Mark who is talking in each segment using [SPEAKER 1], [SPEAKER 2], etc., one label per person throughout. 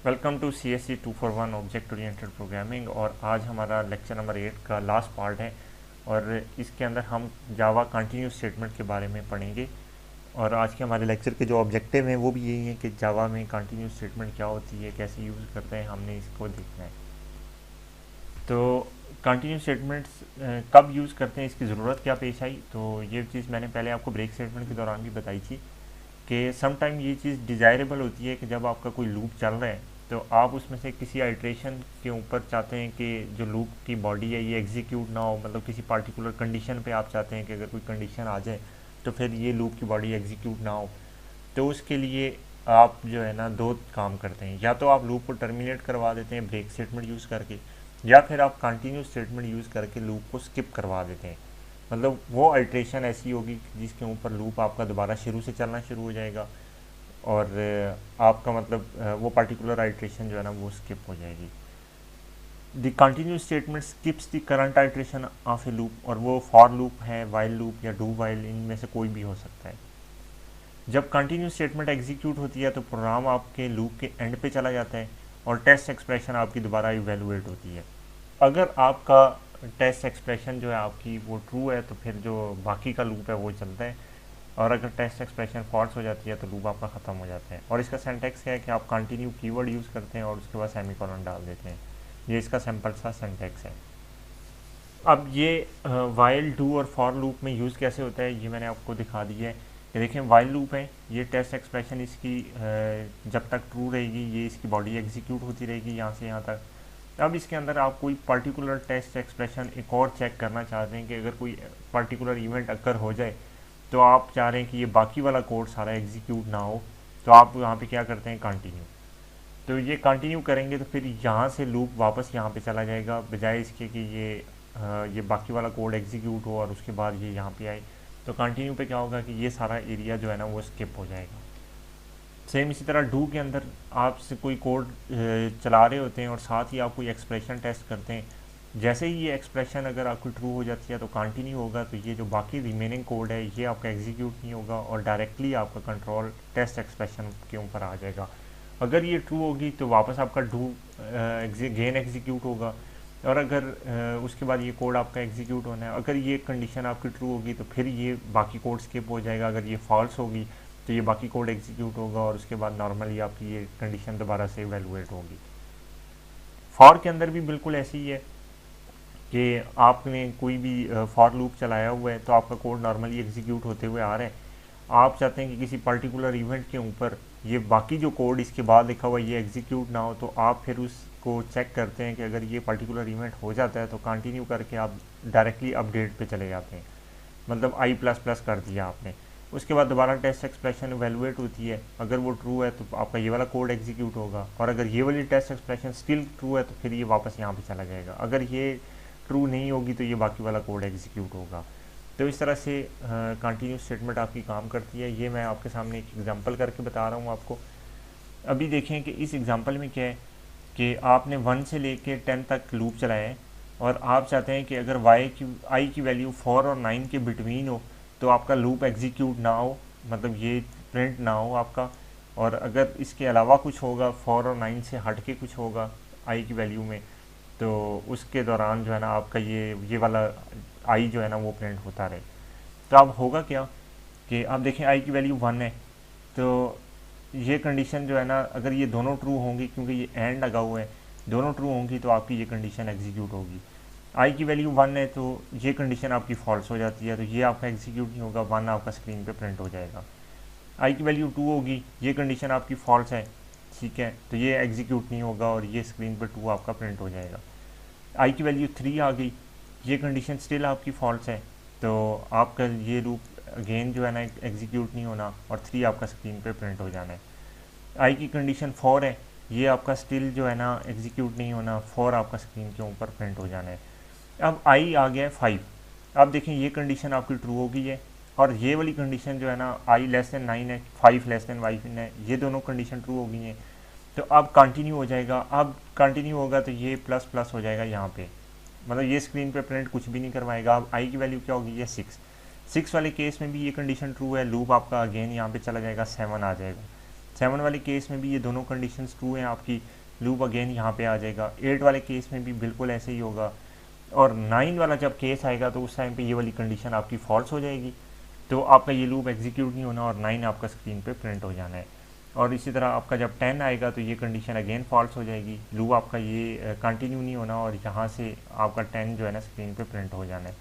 [SPEAKER 1] Welcome to C S C 241 object oriented programming. और आज हमारा लेक्चर नंबर 8 का लास्ट पार्ट है और इसके अंदर हम जावा कंटिन्यूस स्टेटमेंट के बारे में पढ़ेंगे। और आज के हमारे लेक्चर के जो ऑब्जेक्टिव हैं वो भी यही है कि जावा में कंटिन्यूस स्टेटमेंट क्या होती है, कैसे यूज़ करते हैं, हमने इसको देखना है। तो कंटिन्यूस स्टेटमेंट्स कब यूज़ करते हैं, इसकी ज़रूरत क्या पेश आई, तो ये चीज़ मैंने पहले आपको ब्रेक स्टेटमेंट के दौरान भी बताई थी कि सम टाइम ये चीज़ डिज़ायरेबल होती है कि जब आपका कोई लूप चल रहा है तो आप उसमें से किसी आइट्रेशन के ऊपर चाहते हैं कि जो लूप की बॉडी है ये एग्जीक्यूट ना हो, मतलब किसी पार्टिकुलर कंडीशन पे आप चाहते हैं कि अगर कोई कंडीशन आ जाए तो फिर ये लूप की बॉडी एग्जीक्यूट ना हो। तो उसके लिए आप जो है ना दो काम करते हैं, या तो आप लूप को टर्मिनेट करवा देते हैं ब्रेक स्टेटमेंट यूज़ करके, या फिर आप कंटिन्यूस स्टेटमेंट यूज़ करके लूप को स्किप करवा देते हैं। मतलब वो आइट्रेशन ऐसी होगी जिसके ऊपर लूप आपका दोबारा शुरू से चलना शुरू हो जाएगा और आपका मतलब वो पर्टिकुलर आइट्रेशन जो है ना वो स्किप हो जाएगी। The continuous statement skips the current iteration of A loop, और वो फॉर लूप है, वाइल लूप या डू वाइल, इनमें से कोई भी हो सकता है। जब कंटिन्यूस स्टेटमेंट एग्जीक्यूट होती है तो प्रोग्राम आपके लूप के एंड पे चला जाता है और टेस्ट एक्सप्रेशन आपकी दोबारा इवेलुएट होती है। अगर आपका टेस्ट एक्सप्रेशन जो है आपकी वो ट्रू है तो फिर जो बाकी का लूप है वो चलता है, और अगर टेस्ट एक्सप्रेशन फॉल्स हो जाती है तो लूप आपका ख़त्म हो जाता है। और इसका सिंटैक्स क्या है कि आप कंटिन्यू कीवर्ड यूज़ करते हैं और उसके बाद सेमीकोलन डाल देते हैं। ये इसका सिंपल सा सिंटैक्स है। अब ये वाइल, डू और फॉर लूप में यूज़ कैसे होता है ये मैंने आपको दिखा दिया है। ये देखें, वाइल लूप है, ये टेस्ट एक्सप्रेशन इसकी जब तक ट्रू रहेगी ये इसकी बॉडी एग्जीक्यूट होती रहेगी यहाँ से यहाँ तक। अब इसके अंदर आप कोई पर्टिकुलर टेस्ट एक्सप्रेशन एक और चेक करना चाहते हैं कि अगर कोई पर्टिकुलर इवेंट अकर हो जाए तो आप चाह रहे हैं कि ये बाकी वाला कोड सारा एग्जीक्यूट ना हो, तो आप यहाँ पे क्या करते हैं, कंटिन्यू। तो ये कंटिन्यू करेंगे तो फिर यहाँ से लूप वापस यहाँ पे चला जाएगा, बजाय इसके कि ये बाकी वाला कोड एग्जीक्यूट हो और उसके बाद ये यहाँ पे आए। तो कंटिन्यू पे क्या होगा कि ये सारा एरिया जो है ना वो स्किप हो जाएगा। सेम इसी तरह डू के अंदर आपसे कोई कोड चला रहे होते हैं और साथ ही आप कोई एक्सप्रेशन टेस्ट करते हैं। जैसे ही ये एक्सप्रेशन अगर आपकी ट्रू हो जाती है तो कंटिन्यू होगा, तो ये जो बाकी रिमेनिंग कोड है ये आपका एग्जीक्यूट नहीं होगा और डायरेक्टली आपका कंट्रोल टेस्ट एक्सप्रेशन के ऊपर आ जाएगा। अगर ये ट्रू होगी तो वापस आपका डू गेन एग्जीक्यूट होगा, और अगर उसके बाद ये कोड आपका एग्जीक्यूट होना है। अगर ये कंडीशन आपकी ट्रू होगी तो फिर ये बाकी कोड स्किप हो जाएगा, अगर ये फॉल्स होगी तो ये बाकी कोड एग्जीक्यूट होगा और उसके बाद नॉर्मली आपकी ये कंडीशन दोबारा से इवेलुएट होगी। फॉर के अंदर भी बिल्कुल ऐसे ही है कि आपने कोई भी फॉर लूप चलाया हुआ है तो आपका कोड नॉर्मली एग्जीक्यूट होते हुए आ रहा है। आप चाहते हैं कि किसी पर्टिकुलर इवेंट के ऊपर ये बाकी जो कोड इसके बाद लिखा हुआ है ये एग्जीक्यूट ना हो, तो आप फिर उसको चेक करते हैं कि अगर ये पर्टिकुलर इवेंट हो जाता है तो कंटिन्यू करके आप डायरेक्टली अपडेट पे चले जाते हैं, मतलब i++ कर दिया आपने। उसके बाद दोबारा टेस्ट एक्सप्रेशन इवेलुएट होती है, अगर वो ट्रू है तो आपका ये वाला कोड एग्जीक्यूट होगा, और अगर ये वाली टेस्ट एक्सप्रेशन स्टिल ट्रू है तो फिर ये वापस यहाँ पे चला जाएगा। अगर ये ट्रू नहीं होगी तो ये बाकी वाला कोड एग्जीक्यूट होगा। तो इस तरह से कंटिन्यूस स्टेटमेंट आपकी काम करती है। ये मैं आपके सामने एक एग्जांपल करके बता रहा हूँ आपको। अभी देखें कि इस एग्जांपल में क्या है कि आपने 1 से लेके 10 तक लूप चलाया है और आप चाहते हैं कि अगर आई की वैल्यू 4 और 9 के बिटवीन हो तो आपका लूप एग्जीक्यूट ना हो, मतलब ये प्रिंट ना हो आपका। और अगर इसके अलावा कुछ होगा, 4 और 9 से हट के कुछ होगा आई की वैल्यू में, तो उसके दौरान जो है ना आपका ये वाला आई जो है ना वो प्रिंट होता रहे। तो अब होगा क्या कि आप देखें आई की वैल्यू 1 है, तो ये कंडीशन जो है ना अगर ये दोनों ट्रू होंगी, क्योंकि ये एंड लगा हुआ है, दोनों ट्रू होंगी तो आपकी ये कंडीशन एग्जीक्यूट होगी। आई की वैल्यू 1 है तो ये कंडीशन आपकी फॉल्स हो जाती है, तो ये आपका एग्जीक्यूट नहीं होगा, 1 आपका स्क्रीन पे प्रिंट हो जाएगा। आई की वैल्यू 2 होगी, ये कंडीशन आपकी फॉल्स है, ठीक है, तो ये एग्जीक्यूट नहीं होगा और ये स्क्रीन पर 2 आपका प्रिंट हो जाएगा। आई की वैल्यू 3 आ गई, ये कंडीशन स्टिल आपकी फॉल्स है, तो आपका ये लूप अगेन जो है ना एग्जीक्यूट नहीं होना और 3 आपका स्क्रीन पे प्रिंट हो जाना है। आई की कंडीशन 4 है, ये आपका स्टिल जो है ना एग्जीक्यूट नहीं होना, 4 आपका स्क्रीन के ऊपर प्रिंट हो जाना है। अब आई आ गया है 5। अब देखें ये कंडीशन आपकी ट्रू हो गई है और ये वाली कंडीशन जो है ना i<9 है, 5<1 है, ये दोनों कंडीशन ट्रू हो गई हैं। तो अब कंटिन्यू हो जाएगा, अब कंटिन्यू होगा तो ये प्लस प्लस हो जाएगा यहाँ पे, मतलब ये स्क्रीन पे प्रिंट कुछ भी नहीं करवाएगा। अब आई की वैल्यू क्या होगी, ये 6 वाले केस में भी ये कंडीशन ट्रू है, लूप आपका अगेन यहाँ पे चला जाएगा, 7 आ जाएगा। 7 वाले केस में भी ये दोनों कंडीशंस ट्रू हैं आपकी, लूप अगेन यहाँ पे आ जाएगा। 8 वाले केस में भी बिल्कुल ऐसे ही होगा। और 9 वाला जब केस आएगा तो उस टाइम पे ये वाली कंडीशन आपकी फॉल्स हो जाएगी, तो आपका ये लूप एग्जीक्यूट नहीं होना और 9 आपका स्क्रीन पे प्रिंट हो जाना है। और इसी तरह आपका जब 10 आएगा तो ये कंडीशन अगेन फॉल्स हो जाएगी, लूप आपका ये कंटिन्यू नहीं होना और यहाँ से आपका 10 जो है ना स्क्रीन पे प्रिंट हो जाना है।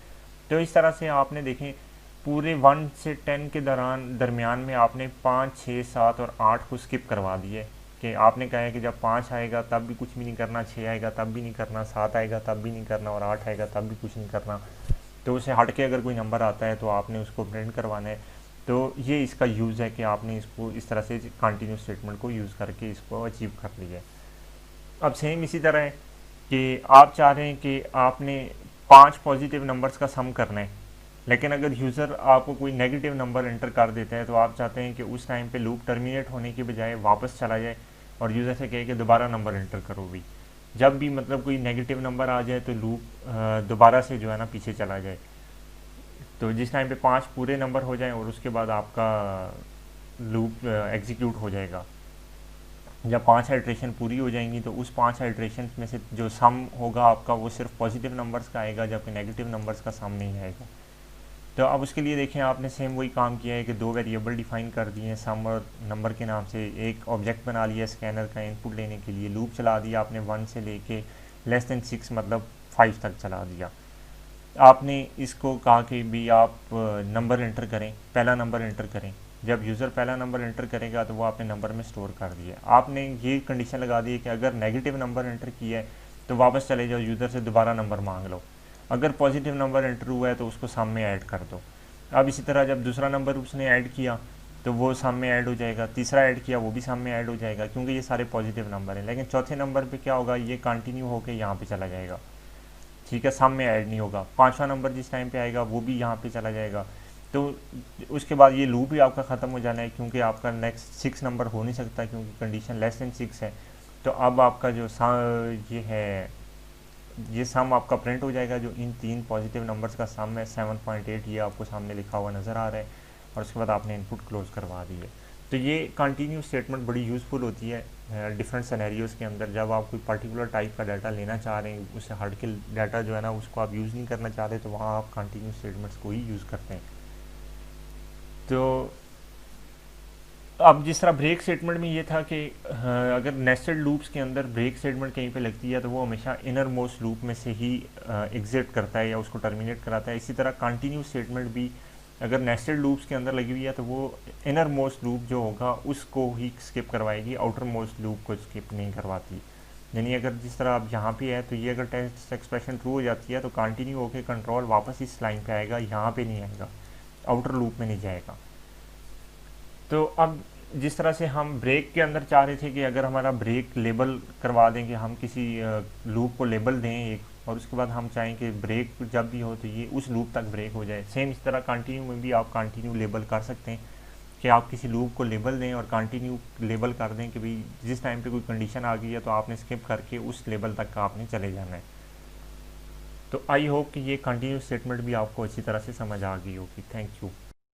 [SPEAKER 1] तो इस तरह से आपने देखें पूरे 1 से 10 के दरमियान में आपने 5, 6, 7 और 8 को स्किप करवा दिए कि आपने कहा है कि जब 5 आएगा तब भी कुछ भी नहीं करना, 6 आएगा तब भी नहीं करना, 7 आएगा तब भी नहीं करना और 8 आएगा तब भी कुछ नहीं करना। तो उसे हट के अगर कोई नंबर आता है तो आपने उसको प्रिंट करवाना है। तो ये इसका यूज़ है कि आपने इसको इस तरह से कंटिन्यूस स्टेटमेंट को यूज़ करके इसको अचीव कर लिया है। अब सेम इसी तरह है कि आप चाह रहे हैं कि आपने 5 पॉजिटिव नंबर्स का सम करना है, लेकिन अगर यूज़र आपको कोई नेगेटिव नंबर एंटर कर देता है तो आप चाहते हैं कि उस टाइम पे लूप टर्मिनेट होने के बजाय वापस चला जाए और यूज़र से कहे कि दोबारा नंबर एंटर करो भी। जब भी मतलब कोई नेगेटिव नंबर आ जाए तो लूप दोबारा से जो है ना पीछे चला जाए। तो जिस टाइम पे 5 पूरे नंबर हो जाएं और उसके बाद आपका लूप एग्जीक्यूट हो जाएगा। जब 5 आइट्रेशन पूरी हो जाएंगी तो उस 5 आइट्रेशन में से जो सम होगा आपका वो सिर्फ पॉजिटिव नंबर्स का आएगा, जबकि नेगेटिव नंबर्स का सम नहीं आएगा। तो अब उसके लिए देखें आपने सेम वही काम किया है कि 2 वेरिएबल डिफाइन कर दिए हैं सम और नंबर के नाम से, एक ऑब्जेक्ट बना लिया स्कैनर का इनपुट लेने के लिए, लूप चला दिया आपने 1 से लेके <6 मतलब 5 तक चला दिया। आपने इसको कहा कि भी आप नंबर एंटर करें, पहला नंबर एंटर करें। जब यूज़र पहला नंबर एंटर करेगा तो वो आपने नंबर में स्टोर कर दिया। आपने ये कंडीशन लगा दी है कि अगर नेगेटिव नंबर एंटर किया है तो वापस चले जाओ, यूज़र से दोबारा नंबर मांग लो। अगर पॉजिटिव नंबर एंटर हुआ है तो उसको सम में ऐड कर दो। अब इसी तरह जब दूसरा नंबर उसने ऐड किया तो वो सम में ऐड हो जाएगा, तीसरा ऐड किया वो भी सम में ऐड हो जाएगा, क्योंकि ये सारे पॉजिटिव नंबर हैं। लेकिन चौथे नंबर पे क्या होगा, ये कंटिन्यू होकर यहाँ पे चला जाएगा, ठीक है, सम में ऐड नहीं होगा। 5वां नंबर जिस टाइम पे आएगा वो भी यहाँ पे चला जाएगा। तो उसके बाद ये लूप भी आपका ख़त्म हो जाना है, क्योंकि आपका नेक्स्ट 6 नंबर हो नहीं सकता क्योंकि कंडीशन <6 है। तो अब आपका जो ये है ये सम आपका प्रिंट हो जाएगा, जो इन 3 पॉजिटिव नंबर्स का सम है 7.8, ये आपको सामने लिखा हुआ नज़र आ रहा है। और उसके बाद आपने इनपुट क्लोज करवा दी है। तो ये कंटिन्यू स्टेटमेंट बड़ी यूज़फुल होती है डिफरेंट सिनेरियोज़ के अंदर। जब आप कोई पर्टिकुलर टाइप का डाटा लेना चाह रहे हैं, उससे हट के डाटा जो है ना उसको आप यूज़ नहीं करना चाह रहे, तो वहाँ आप कंटिन्यू स्टेटमेंट्स को ही यूज़ करते हैं। तो अब जिस तरह ब्रेक स्टेटमेंट में ये था कि अगर नेस्टेड लूप्स के अंदर ब्रेक स्टेटमेंट कहीं पे लगती है तो वो हमेशा इनर मोस्ट लूप में से ही एग्जिट करता है या उसको टर्मिनेट कराता है। इसी तरह कंटिन्यू स्टेटमेंट भी अगर नेस्टेड लूप्स के अंदर लगी हुई है तो वो इनर मोस्ट लूप जो होगा उसको ही स्किप करवाएगी, आउटर मोस्ट लूप को स्किप नहीं करवाती। यानी अगर जिस तरह अब यहाँ पे है तो ये अगर टेस्ट एक्सप्रेशन ट्रू हो जाती है तो कंटिन्यू होकर कंट्रोल वापस इस लाइन पे आएगा, यहाँ पे नहीं आएगा, आउटर लूप में नहीं जाएगा। तो अब जिस तरह से हम ब्रेक के अंदर चाह रहे थे कि अगर हमारा ब्रेक लेबल करवा दें कि हम किसी लूप को लेबल दें एक, और उसके बाद हम चाहें कि ब्रेक जब भी हो तो ये उस लूप तक ब्रेक हो जाए। सेम इस तरह कंटिन्यू में भी आप कंटिन्यू लेबल कर सकते हैं कि आप किसी लूप को लेबल दें और कंटिन्यू लेबल कर दें कि भाई जिस टाइम पे कोई कंडीशन आ गई है तो आपने स्किप करके उस लेबल तक का आपने चले जाना है। तो आई होप कि ये कंटिन्यू स्टेटमेंट भी आपको अच्छी तरह से समझ आ गई होगी। Thank you.